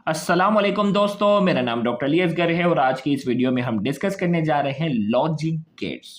अस्सलाम वालेकुम दोस्तों, मेरा नाम डॉक्टर अली असगर है और आज की इस वीडियो में हम डिस्कस करने जा रहे हैं लॉजिक गेट्स।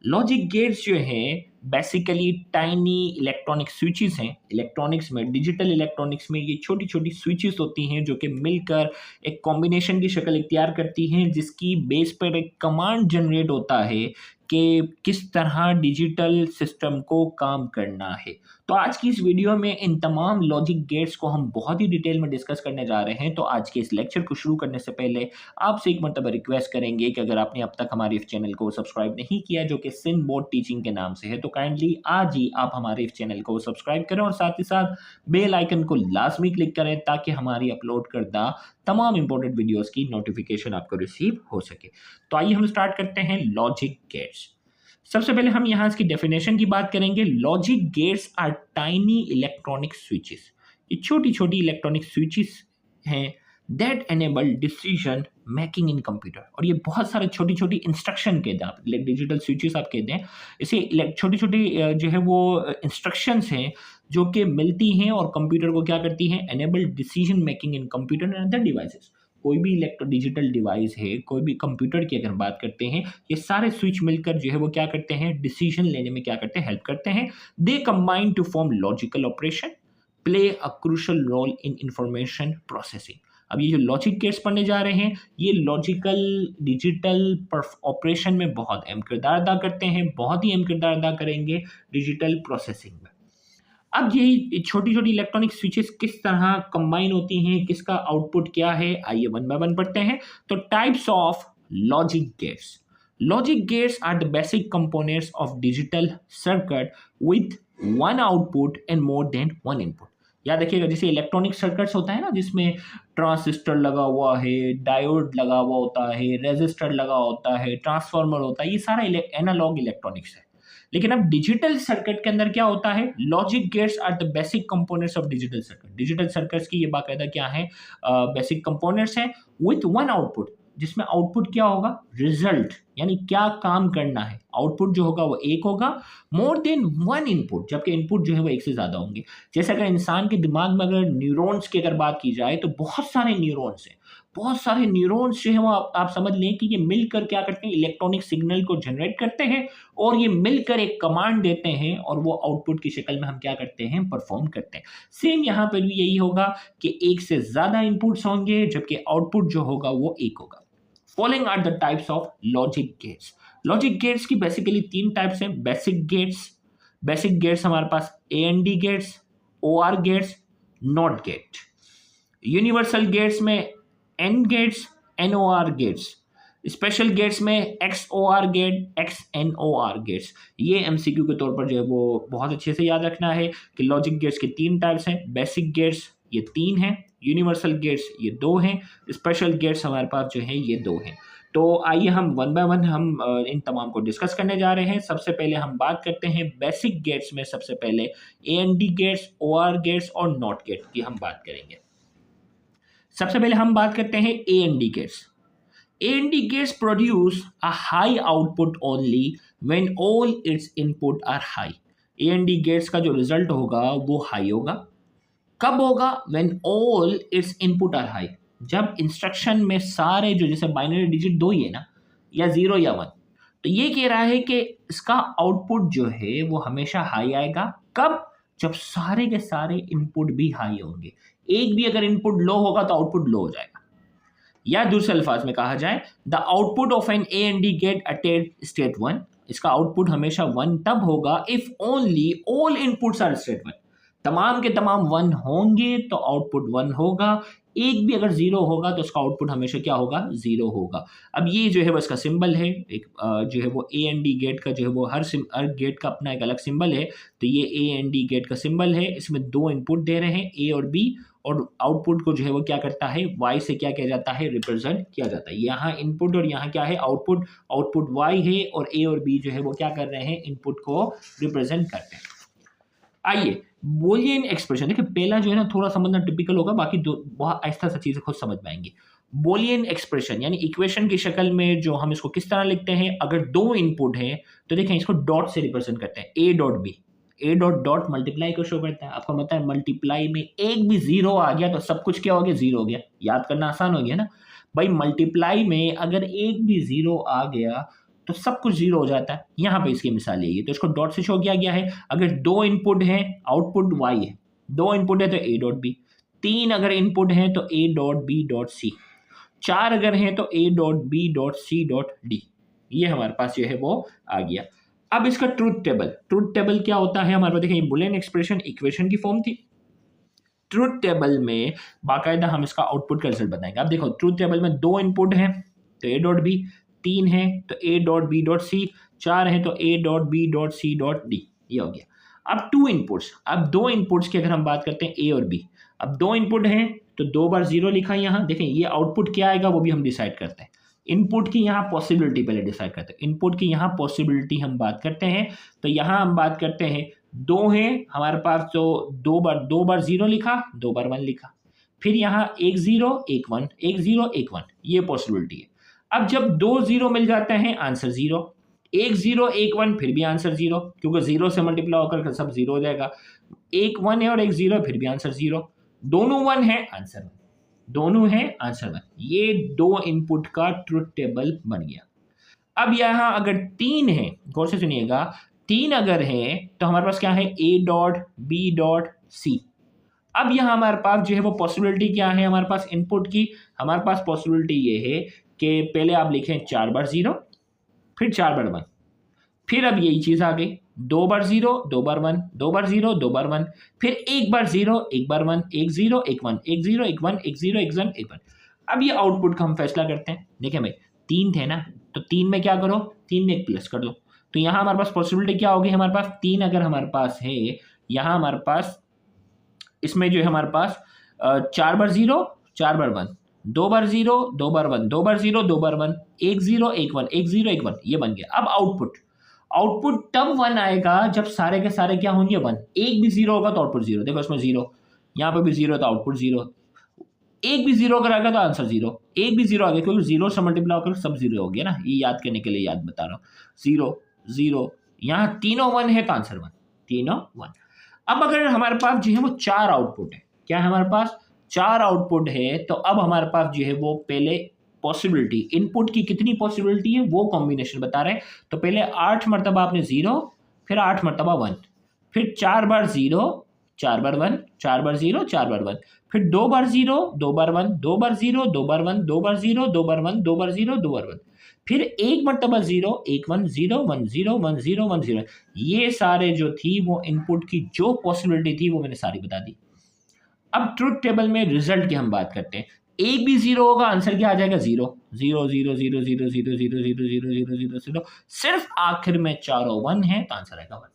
लॉजिक गेट्स जो हैं बेसिकली टाइनी इलेक्ट्रॉनिक स्विचेस हैं। इलेक्ट्रॉनिक्स में, डिजिटल इलेक्ट्रॉनिक्स में ये छोटी-छोटी स्विचेस होती हैं जो कि मिलकर एक कॉम्बिनेशन की शक्ल इख्तियार करती हैं, जिसकी बेस पर एक कमांड जनरेट होता है कि किस तरह डिजिटल सिस्टम को काम करना है। तो आज की इस वीडियो में इन तमाम लॉजिक गेट्स को हम बहुत ही डिटेल में डिस्कस करने जा रहे हैं। तो आज के इस लेक्चर को शुरू करने से पहले आपसे एक मर्तबा रिक्वेस्ट करेंगे कि अगर आपने अब तक हमारे इस चैनल को सब्सक्राइब नहीं किया, जो कि सिंध बोर्ड टीचिंग के नाम से है, तो काइंडली आज ही आप हमारे इस चैनल को सब्सक्राइब करें और साथ ही साथ बेल आइकन को लाजमी क्लिक करें ताकि हमारी अपलोड करदा तमाम इंपॉर्टेंट वीडियोस की नोटिफिकेशन आपको रिसीव हो सके। तो आइए हम स्टार्ट करते हैं लॉजिक गेट्स। सबसे पहले हम यहाँ इसकी डेफिनेशन की बात करेंगे। Logic gates are tiny electronic switches. ये छोटी छोटी इलेक्ट्रॉनिक स्विचेस हैं that enable decision making in computer. और ये बहुत सारे छोटी छोटी इंस्ट्रक्शन कहते हैं, आप डिजिटल स्विचेस आप कहते हैं इसे। छोटी छोटी जो है वो इंस्ट्रक्शंस हैं जो कि मिलती हैं और कंप्यूटर को क्या करती हैं, enable decision making in computer and other devices. कोई भी इलेक्ट्रो डिजिटल डिवाइस है, कोई भी कंप्यूटर की अगर बात करते हैं, ये सारे स्विच मिलकर जो है वो क्या करते हैं, डिसीजन लेने में क्या करते हैं, हेल्प करते हैं। They combine to form logical operation, play a crucial role in information processing. अब ये जो लॉजिक गेट्स पढ़ने जा रहे हैं, ये लॉजिकल डिजिटल ऑपरेशन में बहुत अहम किरदार अदा करते हैं, बहुत ही अहम किरदार अदा करेंगे डिजिटल प्रोसेसिंग में। अब यही छोटी-छोटी इलेक्ट्रॉनिक स्विचेस किस तरह कंबाइन होती हैं, किसका आउटपुट क्या है, आइए वन बाय वन पढ़ते हैं। तो types of logic gates. Logic gates are the basic components of digital circuit with one output and more than one input. याद रखिएगा, जैसे इलेक्ट्रॉनिक सर्किट्स होता है ना, जिसमें ट्रांजिस्टर लगा हुआ है, डायोड लगा हुआ होता है, रेजिस्टर लगा होता है, ट्रांसफार्मर होता है, ये सारा एनालॉग इलेक्ट्रॉनिक्स है। लेकिन अब डिजिटल सर्किट के अंदर क्या होता है, logic gates are the basic components of digital circuit. Digital circuits की ये बाकायदा क्या है, बेसिक कंपोनेंट्स हैं विथ वन आउटपुट, जिसमें आउटपुट क्या होगा, रिजल्ट, यानी क्या काम करना है, आउटपुट जो होगा वो एक होगा। मोर देन वन इनपुट, जबकि इनपुट जो है वो एक से ज्यादा होंगे। जैसे अगर इंसान के दिमाग में अगर न्यूरॉन्स की अगर बात की जाए तो बहुत सारे न्यूरॉन्स हैं। बहुत सारे न्यूरॉन्स जो है वो आप समझ लें कि ये मिलकर क्या करते हैं, इलेक्ट्रॉनिक सिग्नल को जनरेट करते हैं और ये मिलकर एक कमांड देते हैं और वो आउटपुट की शक्ल में हम क्या करते हैं, परफॉर्म करते हैं। सेम यहाँ पर भी यही होगा कि एक से ज्यादा इनपुट्स होंगे जबकि आउटपुट जो होगा वो एक होगा। Following are the types of logic gates. Logic gates की बेसिकली तीन टाइप्स हैं। बेसिक गेट्स हमारे पास AND gates, OR gates, NOT gate. Universal gates में AND gates, NOR gates. Special gates में XOR गेट, XNOR गेट्स। ये MCQ के तौर पर जो है वो बहुत अच्छे से याद रखना है कि लॉजिक गेट्स के तीन टाइप्स हैं। बेसिक गेट्स ये तीन हैं, यूनिवर्सल गेट्स ये दो हैं, स्पेशल गेट्स हमारे पास जो है ये दो हैं। तो आइए हम वन बाय वन हम इन तमाम को डिस्कस करने जा रहे हैं। सबसे पहले हम बात करते हैं बेसिक गेट्स में। सबसे पहले AND गेट्स, OR गेट्स और नॉट गेट की हम बात करेंगे। सबसे पहले हम बात करते हैं AND gates. AND gates produce a high output only when all its input are high. AND gates का जो रिजल्ट होगा वो हाई होगा। कब होगा, when all its input are high, जब इंस्ट्रक्शन में सारे जो, जैसे बाइनरी डिजिट दो ही है ना, या 0 या 1, तो ये कह रहा है कि इसका आउटपुट जो है वो हमेशा हाई आएगा। कब, जब सारे के सारे इनपुट भी हाई होंगे। एक भी अगर इनपुट लो होगा तो आउटपुट लो हो जाएगा। या दूसरे अल्फाज में कहा जाए, the output of an AND gate अटेट स्टेट 1, इसका आउटपुट हमेशा 1 तब होगा if only all inputs are state 1, तमाम के तमाम 1 होंगे तो आउटपुट 1 होगा। एक भी अगर 0 होगा तो उसका आउटपुट हमेशा क्या होगा, 0 होगा। अब ये जो है वो इसका सिंबल है, एक जो है वो AND गेट का जो है वो हर गेट का अपना एक अलग सिंबल है। तो ये AND गेट का सिंबल है, इसमें दो इनपुट दे रहे हैं A और B, और आउटपुट को जो है वो क्या करता है, Y से क्या किया जाता है, रिप्रेजेंट किया जाता है। यहाँ इनपुट और यहाँ क्या है, आउटपुट। आउटपुट Y है और A और B जो है वो क्या कर रहे हैं, इनपुट को रिप्रेजेंट करते हैं। आइए बूलियन एक्सप्रेशन, देखिए पहला जो है ना थोड़ा समझना टिपिकल होगा, बाकी दो बहुत आहिस्ता सा चीजें खुद समझ में आएंगी। बूलियन एक्सप्रेशन यानी इक्वेशन की शक्ल में जो हम इसको किस तरह लिखते हैं, अगर दो इनपुट है तो देखें इसको डॉट से रिप्रेजेंट करते हैं, A dot B। A dot dot multiply को शो करता है। आपको पता है मल्टीप्लाई में एक भी जीरो आ गया तो सब कुछ क्या हो गया, जीरो हो गया। याद करना आसान हो गया ना भाई, मल्टीप्लाई में अगर एक भी जीरो आ गया तो सब कुछ जीरो हो जाता है। यहाँ पे इसकी मिसाल यही है, तो इसको डॉट से शो किया गया है। अगर दो इनपुट है, आउटपुट वाई है, दो इनपुट है तो ए डॉट बी, तीन अगर इनपुट है तो A dot B dot C, चार अगर है तो A dot B dot C dot D. ये हमारे पास जो है वो आ गया। अब इसका ट्रूथ टेबल क्या होता है हमारे पास, देखिए बुलियन एक्सप्रेशन इक्वेशन की फॉर्म थी। ट्रूथ टेबल में बाकायदा हम इसका आउटपुट का रिजल्ट बताएंगे। अब देखो ट्रूथ टेबल में दो इनपुट हैं तो ए डॉट बी, तीन है तो A dot B dot C, चार है तो A dot B dot C dot D. ये हो गया। अब टू इनपुट्स, अब दो इनपुट्स की अगर हम बात करते हैं ए और बी, अब दो इनपुट हैं तो दो बार जीरो लिखा है यहाँ। देखें ये आउटपुट क्या आएगा वो भी हम डिसाइड करते हैं। इनपुट की यहाँ पॉसिबिलिटी पहले डिसाइड करते हैं। इनपुट की यहाँ पॉसिबिलिटी हम बात करते हैं तो यहाँ हम बात करते हैं दो है हमारे पास, तो दो बार जीरो लिखा, दो बार वन लिखा, फिर यहाँ एक जीरो एक वन, एक जीरो एक वन, ये पॉसिबिलिटी है। अब जब दो जीरो मिल जाते हैं आंसर जीरो, एक जीरो एक वन फिर भी आंसर जीरो, क्योंकि जीरो से मल्टीप्लाई होकर सब जीरो हो जाएगा। एक वन है और एक जीरो फिर भी आंसर जीरो, दोनों वन है आंसर वन, दोनों है आंसर वन। ये दो इनपुट का ट्रुथ टेबल बन गया। अब यहाँ अगर तीन है, गौर से सुनिएगा, तीन अगर है तो हमारे पास क्या है, A dot B dot C. अब यहाँ हमारे पास जो है वो पॉसिबिलिटी क्या है हमारे पास इनपुट की, हमारे पास पॉसिबिलिटी ये है कि पहले आप लिखें चार बार जीरो, फिर चार बार वन, फिर अब यही चीज़ आ गई, दो बार जीरो दो बार वन, दो बार जीरो दो बार वन, फिर एक बार जीरो एक बार वन, एक जीरो एक वन, एक जीरो एक वन, एक जीरो एक वन एक वन। अब ये आउटपुट का हम फैसला करते हैं। देखें भाई तीन थे ना, तो तीन में क्या करो, तीन में एक प्लस कर दो, तो यहाँ हमारे पास पॉसिबिलिटी क्या होगी, हमारे पास तीन अगर हमारे पास है, यहाँ हमारे पास इसमें जो है हमारे पास चार बार जीरो चार बार वन, दो बार जीरो दो बार वन, दो बार जीरो दो बार वन, एक जीरो एक वन, एक जीरो एक वन, ये बन गया। अब आउटपुट तब वन आएगा जब सारे के सारे क्या होंगे वन, एक भी जीरो होगा तो आउटपुट जीरो। देखो इसमें जीरो, यहाँ पे भी जीरो तो आउटपुट जीरो, एक भी जीरो अगर आएगा तो आंसर जीरो, एक भी जीरो आ गया क्योंकि जीरो से मल्टीप्लाई होकर सब जीरो हो गया ना, ये याद करने के लिए याद बता रहा हूँ। जीरो जीरो, यहाँ तीनों वन है तो आंसर वन, तीनों वन। अब अगर हमारे पास जो है वो चार आउटपुट है, क्या है हमारे पास चार आउटपुट है, तो अब हमारे पास जो है वो पहले पॉसिबिलिटी इनपुट की कितनी पॉसिबिलिटी है वो कॉम्बिनेशन बता रहे हैं। तो पहले 8 मरतबा आपने जीरो, फिर 8 मरतबा वन, फिर चार बार जीरो चार बार वन, चार बार जीरो चार बार वन, फिर दो बार जीरो दो बार वन, दो बार जीरो दो बार वन, दो बार जीरो दो बार वन, दो बार जीरो दो बार वन, फिर एक मरतबा जीरो एक one zero one zero one zero one zero. ये सारे जो थी वो इनपुट की जो पॉसिबिलिटी थी वो मैंने सारी बता दी। अब ट्रुथ टेबल में रिजल्ट की हम बात करते हैं। एक भी जीरो होगा आंसर क्या आ जाएगा, zero zero zero zero zero zero zero zero zero zero zero zero, सिर्फ आखिर में चारों वन है तो आंसर आएगा वन।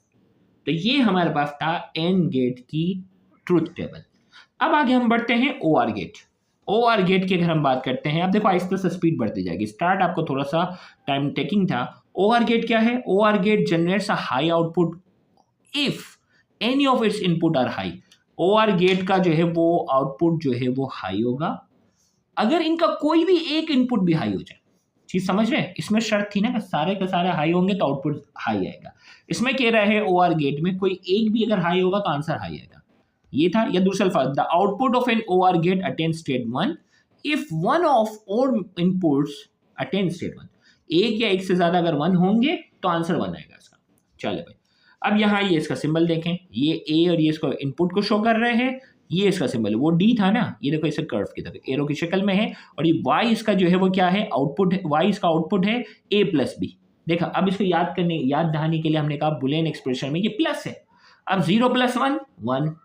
तो ये हमारे पास था एंड गेट की ट्रुथ टेबल। अब आगे हम बढ़ते हैं ओआर गेट। ओआर गेट की अगर हम बात करते हैं, अब देखो आहिस्ते से स्पीड बढ़ती जाएगी, स्टार्ट आपको थोड़ा सा टाइम टेकिंग था। ओआर गेट क्या है, OR gate generates a high output if any of its input are high. OR gate का जो है वो आउटपुट जो है वो हाई होगा अगर इनका कोई भी एक इनपुट भी हाई हो जाए। चीज समझ रहे हैं, इसमें शर्त थी ना कि सारे के सारे हाई होंगे तो आउटपुट हाई आएगा। इसमें कह रहा है ओआर गेट में कोई एक भी अगर हाई होगा तो आंसर हाई आएगा। ये था, या दूसरा अल्फाज, the output of an OR gate attain state one if one of all inputs attain state one. एक या एक से ज्यादा अगर वन होंगे तो आंसर वन आएगा इसका। चले भाई, अब यहाँ ये इसका सिंबल देखें, ये ए और ये इसको इनपुट को शो कर रहे हैं, ये इसका सिंबल है, वो डी था ना, ये देखो इसे कर्व की तरह एरो की शक्ल में है, और ये वाई इसका जो है वो क्या है, आउटपुट है, वाई इसका आउटपुट है ए प्लस बी। देखा, अब इसको याद दहाने के लिए हमने कहा बुलियन एक्सप्रेशन में ये प्लस है। अब जीरो प्लस वन वन,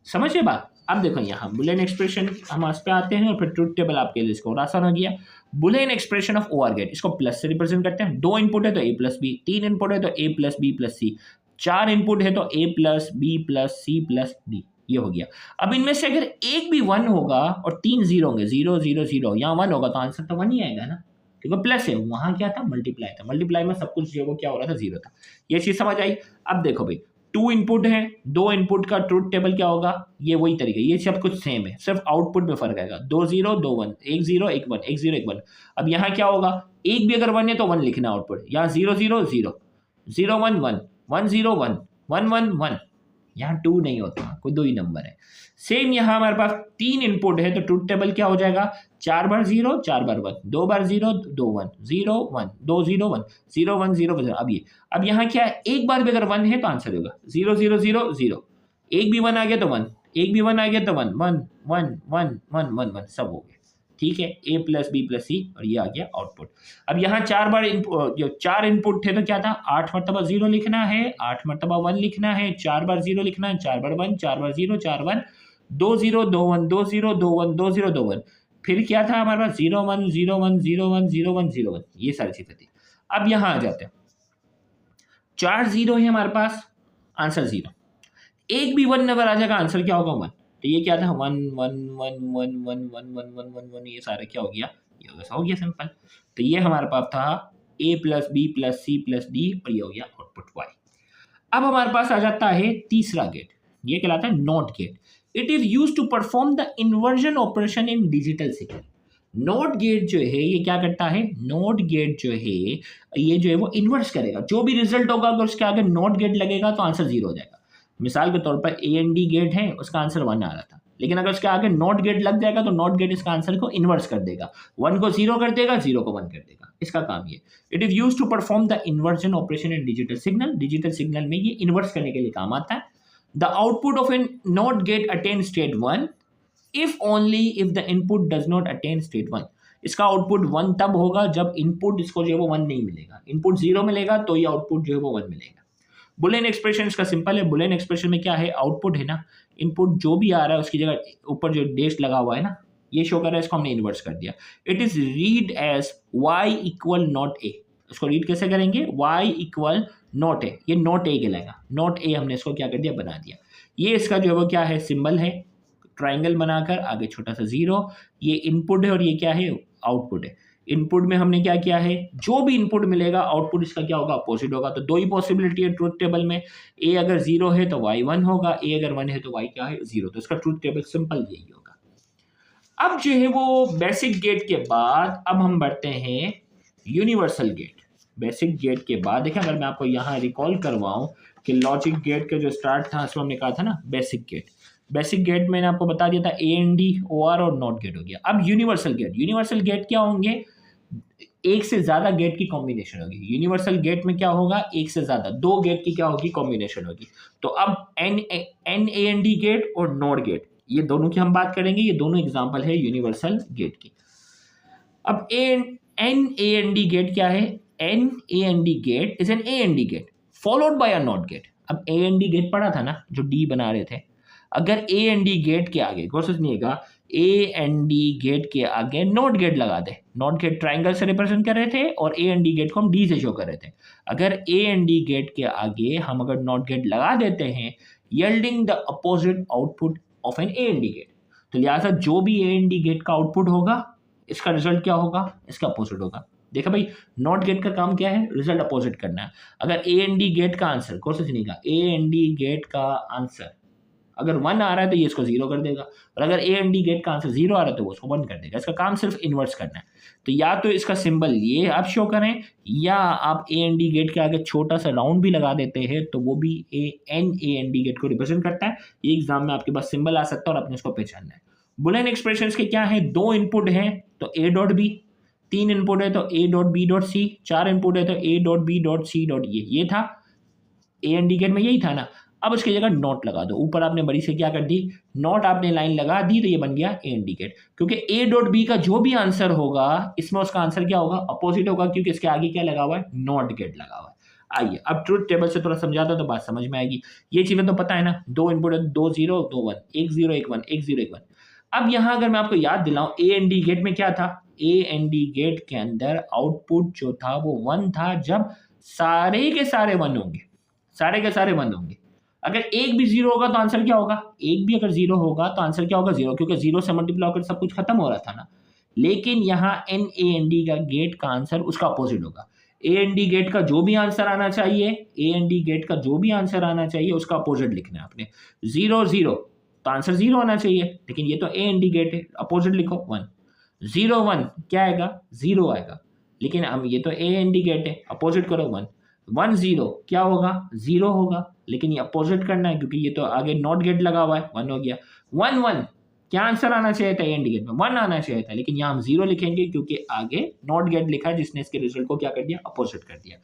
समझिए बात। अब देखो यहाँ बुलियन एक्सप्रेशन हम इस पे आते हैं और फिर ट्रुथ टेबल आपके लिए इसको और आसान हो गया। Boolean expression of OR gate, इसको प्लस से रिप्रेजेंट करते हैं। दो इनपुट है तो ए प्लस बी, तीन इनपुट है तो A plus B plus C, चार इनपुट है तो A plus B plus C plus D. ये हो गया। अब इनमें से अगर एक भी वन होगा और तीन जीरो होंगे, जीरो जीरो जीरो, यहाँ वन होगा तो आंसर तो वन ही आएगा ना, क्योंकि प्लस है, वहां क्या था, मल्टीप्लाई था, मल्टीप्लाई में सब कुछ जो वो क्या हो रहा था, जीरो था। ये चीज समझ आई। अब देखो भाई, टू इनपुट है, दो इनपुट का ट्रुथ टेबल क्या होगा, ये वही तरीका, ये सब कुछ सेम है, सिर्फ आउटपुट में फर्क आएगा। दो जीरो दो वन, एक जीरो एक वन, एक जीरो एक वन। अब यहाँ क्या होगा, एक भी अगर वन है तो वन लिखना आउटपुट, यहाँ zero zero zero, zero one one, one zero one, 1 1 1, यहाँ 2 नहीं होता, कोई 2 ही नंबर है। सेम यहाँ हमारे पास 3 इनपुट है, तो ट्रुथ टेबल क्या हो जाएगा, 4 बार 0 4 बार 1, 2 बार 0 2 1 0 1 2 0 1 0 1 0 1। अब यहाँ क्या है, एक बार भी अगर 1 है तो आंसर होगा 0 0 0 0, एक भी 1 आ गया तो 1, एक भी 1 आ गया तो 1 1 1 1 1 1 1, सब हो गया। ठीक है, a प्लस बी प्लस सी, और ये आ गया आउटपुट। अब यहाँ 4 बार जो 4 इनपुट थे तो क्या था, 8 मरतबा 0 लिखना है, 8 मरतबा 1 लिखना है, 4 बार 0 लिखना है, 4 बार 1, 4 बार 0 4 1, 2 0 2 1 2 0 2 1 2 0 2 1, फिर क्या था हमारे पास 0 1 0 1 0 1 0 1 0 1, ये सारी चीजें थी। अब यहाँ आ जाते हैं, 4 0 है हमारे पास, आंसर 0, एक भी 1 नंबर आ जाएगा, आंसर क्या होगा 1। तो ये क्या था 1 1 1 1 1 1 1 1 1 1, ये सारा क्या हो गया, ये हो गया सिंपल। तो ये हमारे पास था a plus B plus C plus D, और ये हो गया आउटपुट y। अब हमारे पास आ जाता है तीसरा गेट, ये कहलाता है NOT gate. It is use to perform the inversion operation in digital signal. NOT gate जो है ये क्या करता है, नॉट गेट जो है ये जो है वो इन्वर्स करेगा, जो भी रिजल्ट होगा अगर उसके आगे नॉट गेट लगेगा तो आंसर 0 हो जाएगा। मिसाल के तौर पर ए एन डी गेट है, उसका आंसर 1 आ रहा था, लेकिन अगर उसके आगे नॉट गेट लग जाएगा तो नॉट गेट इसका आंसर को इन्वर्स कर देगा, 1 को 0 कर देगा, 0 को 1 कर देगा, इसका काम ये। It is use to perform the inversion operation in digital signal. Digital signal में ये इन्वर्स करने के लिए काम आता है। The output of an NOT gate attain state 1 if only if the input does not attain state 1। इसका output 1 तब होगा जब इनपुट इसको जो है वो 1 नहीं मिलेगा, इनपुट 0 मिलेगा तो ये आउटपुट जो है वो 1 मिलेगा। बुलियन एक्सप्रेशन इसका सिंपल है। बुलियन एक्सप्रेशन में क्या है, आउटपुट है ना, इनपुट जो भी आ रहा है उसकी जगह ऊपर जो डैश लगा हुआ है ना, ये शो कर रहा है, इसको हमने इन्वर्स कर दिया। It is read as y equal not A. इसको रीड कैसे करेंगे, y इक्वल नॉट ए, ये नॉट ए कहलाएगा, नॉट ए हमने इसको क्या कर दिया, बना दिया। ये इसका जो है वो क्या है, सिंबल है, ट्राइंगल बनाकर आगे छोटा सा 0, ये इनपुट है और ये क्या है, आउटपुट है। इनपुट में हमने क्या किया है, जो भी इनपुट मिलेगा आउटपुट इसका क्या होगा, अपोजिट होगा। तो 2 ही पॉसिबिलिटी है ट्रुथ टेबल में, ए अगर 0 है तो y 1 होगा, ए अगर 1 है तो y क्या है, 0। तो इसका ट्रुथ टेबल सिंपल यही होगा। अब जो है वो बेसिक गेट के बाद अब हम बढ़ते हैं यूनिवर्सल गेट। बेसिक गेट के बाद देखिए, अगर मैं आपको यहाँ रिकॉल करवाऊं कि लॉजिक गेट का जो स्टार्ट था उसमें हमने कहा था ना बेसिक गेट। बेसिक गेट मैंने आपको बता दिया था ए एन डी ओ आर और नॉट गेट हो गया। अब यूनिवर्सल गेट, यूनिवर्सल गेट क्या होंगे, एक से ज्यादा गेट की कॉम्बिनेशन होगी। यूनिवर्सल गेट में क्या होगा, एक से ज्यादा, 2 गेट की क्या होगी, कॉम्बिनेशन होगी। तो अब N A N D gate और नॉट गेट, ये दोनों की हम बात करेंगे, ये दोनों एग्जांपल है यूनिवर्सल गेट की। अब N A N D gate क्या है, N A N D gate is an A N D gate followed by a NOT gate. अब ए एन डी गेट पढ़ा था ना, जो डी बना रहे थे, अगर ए एन डी गेट के आगे, गौर से सुनिएगा, ए एन डी गेट के आगे नॉट गेट लगा दे। नॉट गेट ट्राइंगल से रिप्रेजेंट कर रहे थे और ए एन डी गेट को हम डी से शो कर रहे थे। अगर ए एन डी गेट के आगे हम अगर नॉट गेट लगा देते हैं, yielding the opposite output of an A N D gate, तो लिहाजा जो भी ए एन डी गेट का आउटपुट होगा इसका रिजल्ट क्या होगा, इसका अपोजिट होगा। देखा भाई, नॉट गेट का काम क्या है, रिजल्ट अपोजिट करना है। अगर ए एन डी गेट का आंसर, गौर से सुनिएगा, ए एन डी गेट का आंसर अगर 1 आ रहा है तो ये इसको 0 कर देगा, और अगर ए एन डी गेट का आंसर 0 आ रहा है तो वो उसको 1 कर देगा। इसका काम सिर्फ इन्वर्स करना है। तो या तो इसका सिंबल ये आप शो करें, या आप ए एन डी गेट के आगे छोटा सा राउंड भी लगा देते हैं तो वो भी ए एन डी गेट को रिप्रेजेंट करता है। ये एग्जाम में आपके पास सिंबल आ सकता है और अपने इसको पहचानना है। बुलियन एक्सप्रेशंस के क्या है, 2 इनपुट हैं तो ए डॉट बी, 3 इनपुट है तो A dot B dot C, 4 input है तो A dot B dot C dot ये था ए एन डी गेट में, यही था ना। अब उसकी जगह नॉट लगा दो, ऊपर आपने बड़ी से क्या कर दी, नॉट आपने लाइन लगा दी, तो ये बन गया ए एन डी गेट। क्योंकि ए डॉट बी का जो भी आंसर होगा इसमें उसका आंसर क्या होगा, अपोजिट होगा, क्योंकि इसके आगे क्या लगा हुआ है, नॉट गेट लगा हुआ है। आइए अब ट्रुथ टेबल से थोड़ा समझाता तो बात समझ में आएगी। ये चीजें तो पता है ना, 2 इनपुट है, 2 0 2 1, 1 0 1 1, 1 0 1 1। अब यहाँ अगर मैं आपको याद दिलाऊं, ए एन डी गेट में क्या था, ए एन डी गेट के अंदर आउटपुट जो था वो 1 था जब सारे के सारे 1 होंगे, सारे के सारे 1 होंगे। अगर एक भी 0 होगा तो आंसर क्या होगा, एक भी अगर 0 होगा तो आंसर क्या होगा, 0, क्योंकि 0 से मल्टीप्लाई होकर सब कुछ खत्म हो रहा था ना। लेकिन यहाँ एन ए एन डी का गेट का आंसर उसका अपोजिट होगा। ए एन डी गेट का जो भी आंसर आना चाहिए, ए एन डी गेट का जो भी आंसर आना चाहिए उसका अपोजिट लिखना है आपने। 0 0 तो आंसर 0 होना चाहिए, लेकिन ये तो ए एन डी गेट है, अपोजिट लिखो 1। 0 1 क्या आएगा, 0 आएगा, लेकिन हम ये तो ए एन डी गेट है, अपोजिट करो 1। 10 क्या होगा, 0 होगा, लेकिन ये अपोजिट करना है क्योंकि ये तो आगे नॉट गेट लगा हुआ है, 1 हो गया। 1 क्या आंसर आना चाहिए था, एंड गेट में 1 आना चाहिए था, लेकिन यहाँ हम 0 लिखेंगे क्योंकि आगे नॉट गेट लिखा है जिसने इसके रिजल्ट को क्या कर दिया, अपोजिट कर दिया।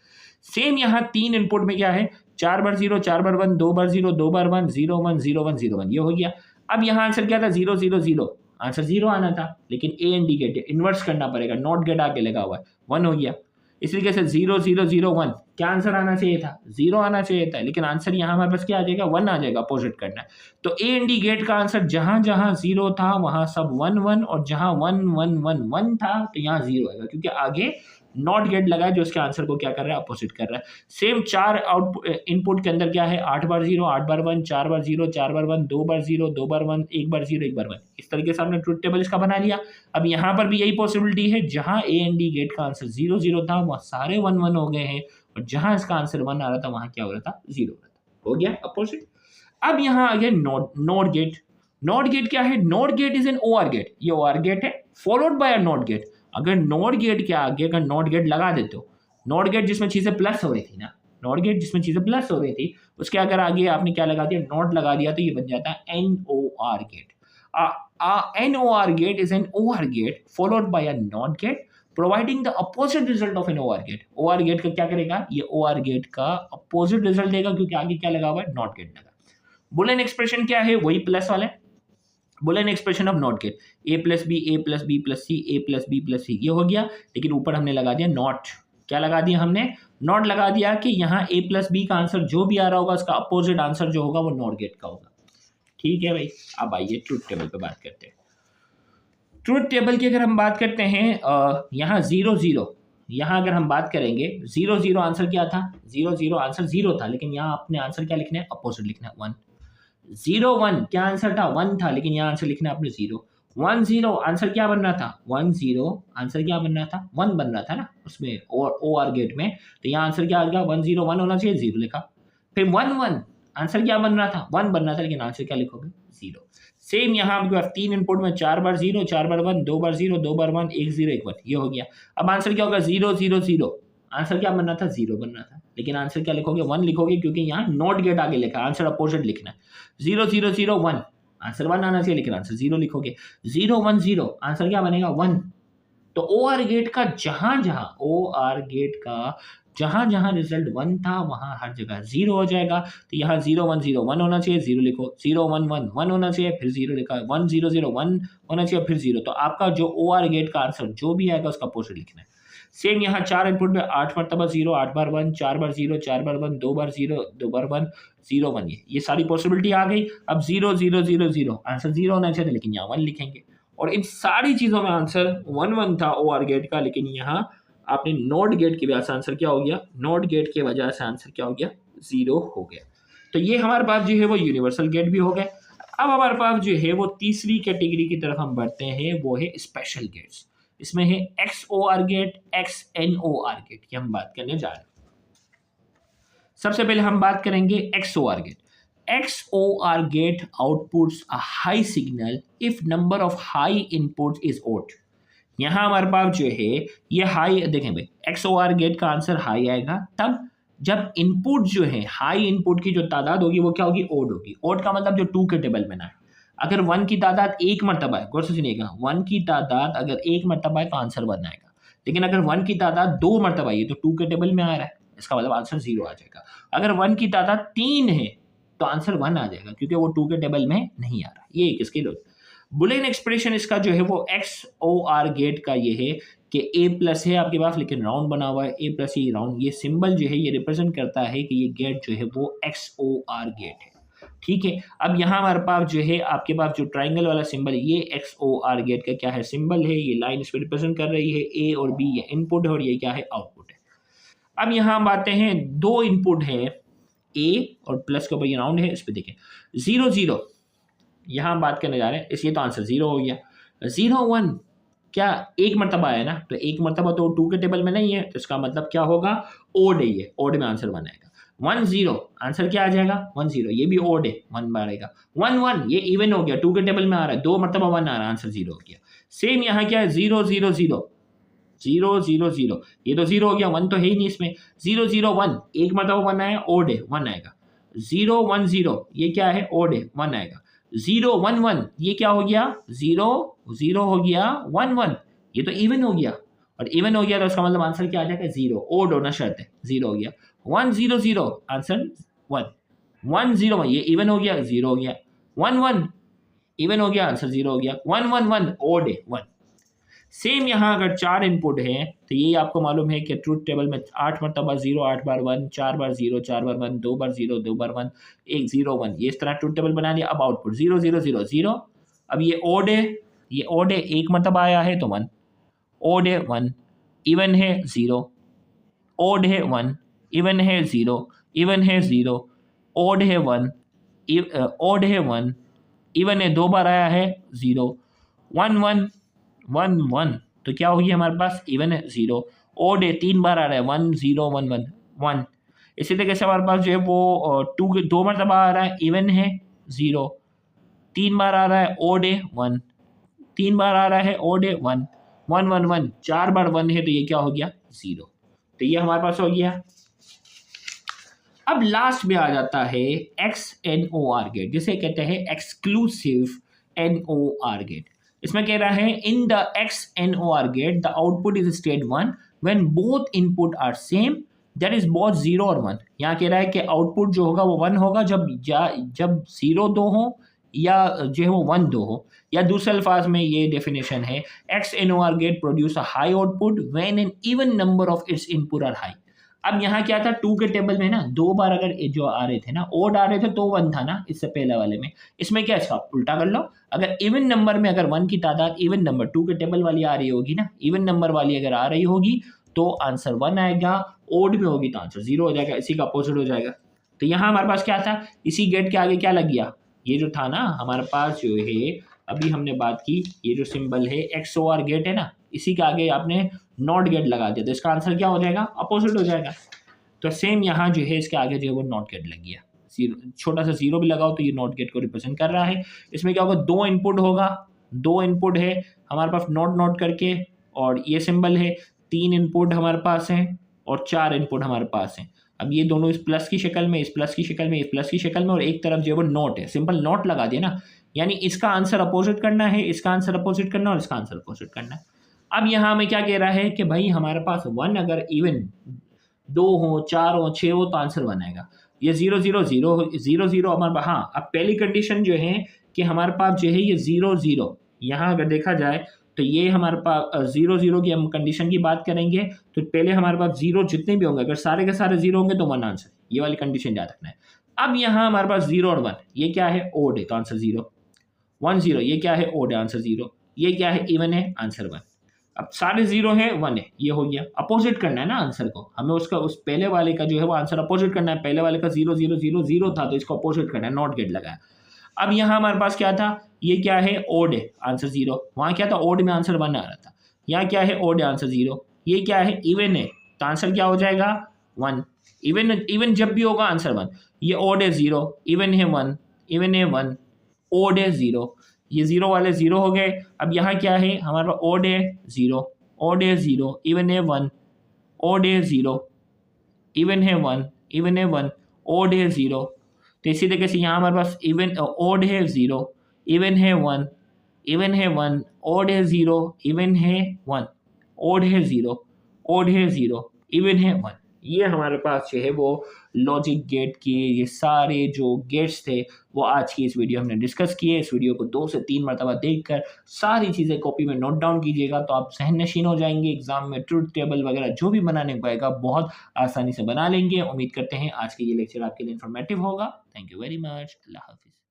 सेम यहाँ 3 इनपुट में क्या है, 4 बार 0, 4 बार 1, 2 बार 0, 2 बार 1, 0 1 0 1 0 1, ये हो गया। अब यहाँ आंसर क्या था, 0 0 0, आंसर 0 आना था, लेकिन A and D gate inverse करना पड़ेगा, नॉट गेट आगे लगा हुआ है, 1 हो गया। इस तरीके से 0 0 0 1 क्या आंसर आना चाहिए था, 0 आना चाहिए था, लेकिन आंसर यहाँ हमारे पास क्या आ जाएगा, 1 आ जाएगा, अपोजिट करना है। तो ए एंड डी गेट का आंसर जहां जहां 0 था वहां सब 1 1, और जहां 1 1 1 1 था तो यहाँ 0 आएगा क्योंकि आगे नॉट गेट लगा है जो इसके आंसर को क्या कर रहा है, अपोजिट कर रहा है। सेम 4 आउटपुट इनपुट के अंदर क्या है, 8 बार 0, 8 बार 1, 4 बार 0, 4 बार 1, 2 बार 0, 2 बार 1, 1 बार 0, 1 बार 1, इस तरीके से हमने ट्रुथ टेबल इसका बना लिया। अब यहाँ पर भी यही पॉसिबिलिटी है, जहां ए एंड डी गेट का आंसर 0 0 था वहां सारे 1 1 हो गए हैं, और जहां इसका आंसर 1 आ रहा था वहां क्या हो रहा था, 0 हो रहा था, हो गया अपोजिट। अब यहाँ आ गया नॉट गेट। नॉट गेट क्या है, NOT gate is an OR gate, ये ओआर गेट है followed by a NOT gate. अगर नॉट गेट के आगे अगर नॉट गेट लगा देते हो, नॉट गेट जिसमें चीजें प्लस हो रही थी ना, नॉट गेट जिसमें चीजें प्लस हो रही थी उसके अगर आगे आपने क्या लगा दिया, नॉट लगा दिया, तो ये बन जाता है N O R gate. N O R gate is an OR gate followed by a NOT gate providing the opposite result of an OR gate. OR gate का क्या करेगा, ये ओआर गेट का अपोजिट रिजल्ट देगा क्योंकि आगे क्या लगा हुआ है, नॉट गेट लगा। बुलियन एक्सप्रेशन क्या है, वही प्लस वाले Boolean expression of NOT gate, A plus B, A plus B plus C, A plus B plus सी, ये हो गया, लेकिन ऊपर हमने लगा दिया नॉट। क्या लगा दिया हमने, नॉट लगा दिया कि यहाँ ए प्लस बी का आंसर जो भी आ रहा होगा उसका अपोजिट आंसर जो होगा वो नॉट गेट का होगा। ठीक है भाई, अब आइए ट्रुथ टेबल पे बात करते हैं। ट्रुथ टेबल की अगर हम बात करते हैं, यहाँ 0 0, यहाँ अगर हम बात करेंगे 0 0 आंसर क्या था, 0 0 आंसर 0 था, लेकिन यहाँ अपने आंसर क्या लिखना है, अपोजिट लिखना है 1। 0 1 क्या आंसर था, 1 था, लेकिन यहाँ आंसर लिखना है आपने 0। 1 0 आंसर क्या बन रहा था, 1 0 आंसर क्या बन रहा था, 1 बन रहा था ना उसमें ओ आर गेट में, तो यहाँ आंसर क्या आ गया, 1 0 1 होना चाहिए, 0 लिखा। फिर 1 1 आंसर क्या बन रहा था, 1 बन रहा था, लेकिन आंसर क्या लिखोगे, 0। सेम यहाँ आपके पास 3 इनपुट में 4 बार 0, 4 बार 1, 2 बार 0, 2 बार 1, 1 0 1 1, ये हो गया। अब आंसर क्या होगा, 0 0 0, आंसर क्या बन रहा था, 0 बन रहा था, लेकिन आंसर क्या लिखोगे, 1 लिखोगे क्योंकि यहाँ नॉट गेट आगे लिखा है, आंसर अपोजिट लिखना है। 0 0 0 1 आंसर 1 आना चाहिए, लेकिन आंसर 0 लिखोगे। 0 1 0 आंसर क्या बनेगा, 1। तो ओ आर गेट का जहां जहां ओ आर गेट का जहां जहां रिजल्ट 1 था वहां हर जगह 0 हो जाएगा। तो यहाँ 0 1 0 1 होना चाहिए, 0 लिखो। 0 1 1 1 होना चाहिए, फिर 0 लिखा। 1 0 0 1 होना चाहिए, फिर 0। तो आपका जो ओ आर गेट का आंसर जो भी आएगा उसका अपोजिट लिखना है। सेम यहाँ 4 इनपुट में 8 मरतबा 0, 8 बार 1, 4 बार 0, 4 बार 1, 2 बार 0, 2 बार 1, 0 1, ये सारी पॉसिबिलिटी आ गई। अब 0 0 0 0 आंसर 0 होना चाहिए, लेकिन यहाँ 1 लिखेंगे। और इन सारी चीज़ों में आंसर 1 1 था ओ आर गेट का, लेकिन यहाँ आपने नॉट गेट की वजह से आंसर क्या हो गया, नॉट गेट की वजह से आंसर क्या हो गया, 0 हो गया। तो ये हमारे पास जो है वो यूनिवर्सल गेट भी हो गए। अब हमारे पास जो है वो तीसरी कैटेगरी की तरफ हम बढ़ते हैं, वो है स्पेशल गेट्स। इसमें है XOR गेट, XNOR गेट की हम बात करने जा रहे हैं। सबसे पहले हम बात करेंगे XOR gate. XOR gate outputs a high signal if number of high inputs is odd. यहाँ हमारे पास जो है ये हाई, देखें भाई XOR गेट का आंसर हाई आएगा तब जब इनपुट जो है हाई इनपुट की जो तादाद होगी वो क्या होगी, ओड होगी। ओड का मतलब जो 2 के टेबल में ना है। अगर 1 की तादाद 1 मरतबा है, गौर से सुनिएगा, 1 की तादाद अगर 1 मरतबा है तो आंसर 1 आएगा। लेकिन अगर 1 की तादाद 2 मरतबा है तो 2 के टेबल में आ रहा है, इसका मतलब आंसर 0 आ जाएगा। अगर 1 की तादाद 3 है तो आंसर 1 आ जाएगा क्योंकि वो 2 के टेबल में नहीं आ रहा। ये एक इसकी लोग बुलियन एक्सप्रेशन इसका जो है वो XOR गेट का ये है कि ए प्लस है आपके पास, लेकिन राउंड बना हुआ है, ए प्लस ही राउंड, ये सिंबल जो है ये रिप्रेजेंट करता है कि ये गेट जो है वो XOR गेट है। ठीक है, अब यहाँ हमारे पास जो है आपके पास जो ट्राइंगल वाला सिंबल, ये XOR गेट का क्या है, सिंबल है, ये लाइन इस पर रिप्रेजेंट कर रही है। ए और बी ये इनपुट है और ये क्या है, आउटपुट है। अब यहाँ हम आते हैं, 2 इनपुट है, ए और प्लस के ऊपर ये राउंड है, इस पर देखें 0 0, यहाँ हम बात करने जा रहे हैं, इसलिए तो आंसर 0 हो गया। 0 1 क्या 1 मरतबा है ना, तो 1 मरतबा तो 2 के टेबल में नहीं है, तो इसका मतलब क्या होगा, ओड है, ये ओड में आंसर 1 आएगा। 1 0 आंसर क्या आ जाएगा, 1 0, ये भी ओड है, 1 मारेगा। 1 1 ये इवन हो गया, 2 के टेबल में आ रहा है, 2 मरतबा 1 आ रहा है, आंसर 0 हो गया। सेम यहाँ क्या है, 0 0 0 0 0 0, ये तो 0 हो गया, 1 तो है ही नहीं इसमें। 0 0 1, एक मतलब 1 आया, ओड है, 1 आएगा। 0 1 0, ये क्या है, ओड है, 1 आएगा। 0 1 1, ये क्या हो गया, 0 0 हो गया, 1 1, ये तो इवन हो गया, और इवन हो गया तो उसका मतलब आंसर क्या आ जाएगा, 0, ओड होना शर्त है, 0 हो गया। 1 0 0, आंसर 1। 1 0 1, ये इवन हो गया, 0 हो गया। 1 1, इवन हो गया, आंसर 0 हो गया। 1 1 1, ओड है, 1। सेम यहाँ अगर 4 इनपुट है तो ये आपको मालूम है कि ट्रूथ टेबल में 8 मरतबा 0, 8 बार 1, 4 बार 0, 4 बार 1, 2 बार 0, 2 बार 1, 1 0 1, ये इस तरह ट्रूथ टेबल बना लिया। अब आउटपुट 0 0 0 0। अब ये ओड है, ये ओड है, एक मरतबा आया है तो 1, ओड है 1, इवन है 0, ओड है 1, इवन है 0, इवन है 0, ओड है 1, ओड है 1, इवन है 2 बार आया है 0, 1 1 1 1, तो क्या होगी हमारे पास, इवन है 0, ओड है 3 बार आ रहा है 1 0 1 1 1। इसी तरीके से हमारे पास जो है वो 2 मरतबा आ रहा है, इवन है 0, 3 बार आ रहा है, ओड है 1, 3 बार आ रहा है, ओड है 1 1 1 1, 4 बार 1 है तो ये क्या हो गया, 0। तो ये हमारे पास हो गया। अब लास्ट में आ जाता है XNOR गेट, जिसे कहते हैं एक्सक्लूसिव NOR गेट। इसमें कह रहा है in the XNOR gate the output is state 1 when both input are same, that is both 0 और 1। यहाँ कह रहा है कि आउटपुट जो होगा वो 1 होगा जब 0 2 हो या जो है वो 1 2 हो, या दूसरे अल्फाज में ये डेफिनेशन है XNOR gate produce a high output when an even number of its input are high. अब यहाँ क्या था, 2 के टेबल में ना 2 बार अगर जो आ रहे थे ना, ओड आ रहे थे तो 1 था ना इससे पहले वाले में। इसमें क्या, इसका उल्टा कर लो, अगर इवन नंबर में अगर 1 की तादाद इवन नंबर 2 के टेबल वाली आ रही होगी ना, इवन नंबर वाली अगर आ रही होगी तो आंसर 1 आएगा, ओड में होगी तो आंसर 0 हो जाएगा, इसी का अपोजिट हो जाएगा। तो यहाँ हमारे पास क्या था, इसी गेट के आगे क्या लग गया, ये जो था ना हमारे पास जो है अभी हमने बात की, ये जो सिंबल है XOR गेट है ना, इसी के आगे आपने नॉट गेट लगा दिया तो इसका आंसर क्या हो जाएगा, अपोजिट हो जाएगा। तो सेम यहाँ जो है इसके आगे जो है वो नॉट गेट लग गया, छोटा सा 0 भी लगाओ तो ये नॉट गेट को रिप्रेजेंट कर रहा है। इसमें क्या होगा, 2 इनपुट होगा, 2 इनपुट है हमारे पास नॉट नॉट करके, और ये सिंबल है, 3 इनपुट हमारे पास हैं और 4 इनपुट हमारे पास हैं। अब ये दोनों इस प्लस की शक्ल में, इस प्लस की शक्ल में, इस प्लस की शक्ल में, और एक तरफ जो है वो नोट है, सिंपल नोट लगा दिया ना, यानी इसका आंसर अपोजिट करना है, इसका आंसर अपोजिट करना और इसका आंसर अपोजिट करना है। अब यहाँ हमें क्या कह रहा है कि भाई हमारे पास 1 अगर इवन 2 हो, 4 हो, 6 हो तो आंसर 1 आएगा। ये 0 0 0 0 0 हमारे पास, हाँ अब पहली कंडीशन जो है कि हमारे पास जो है ये 0 0, यहाँ अगर देखा जाए तो ये हमारे पास 0 0 की हम कंडीशन की बात करेंगे तो पहले हमारे पास 0 जितने भी होंगे, अगर सारे के सारे 0 होंगे तो 1 आंसर, ये वाली कंडीशन याद रखना है। अब यहाँ हमारे पास 0 और 1, ये क्या है, ओड है तो आंसर 0, 1 0, ये क्या है, ओड है, आंसर 0, ये क्या है, इवन है, आंसर 1। अब सारे 0 है, 1 है, ये हो गया। अपोजिट करना है ना आंसर को हमें, उसका उस पहले वाले का जो है वो आंसर अपोजिट करना है, पहले वाले का 0 0 0 0 था तो इसको अपोजिट करना है, नॉट गेट लगाया। अब यहाँ हमारे पास क्या था, ये क्या है, ओड है, आंसर 0, वहाँ क्या था, ओड में आंसर 1 आ रहा था, यहाँ क्या है, ओड है, आंसर 0, ये क्या है, इवन है तो आंसर क्या हो जाएगा, 1। इवन जब भी होगा आंसर 1, ये ओड है 0, इवन है 1, इवन है 1, ओड है 0, ये 0 वाले 0 हो गए। अब यहाँ क्या है, हमारे पास ओड है 0, ओड है 0, इवन है 1, ओड है 0, इवन है 1, इवन है 1, ओड है 0। तो इसी तरीके से यहाँ हमारे पास इवन ओड है 0, इवन है 1, इवन है 1, ओड है 0, इवन है 1, ओड है 0, ओड है 0, इवन है 1। ये हमारे पास जो है वो लॉजिक गेट के ये सारे जो गेट्स थे वो आज की इस वीडियो हमने डिस्कस किए। इस वीडियो को 2 से 3 मरतबा देखकर सारी चीज़ें कॉपी में नोट डाउन कीजिएगा तो आप सहन नशीन हो जाएंगे। एग्जाम में ट्रूथ टेबल वगैरह जो भी बनाने को आएगा बहुत आसानी से बना लेंगे। उम्मीद करते हैं आज के ये लेक्चर आपके लिए इन्फॉर्मेटिव होगा। Thank you very much. अल्लाह हाफिज़।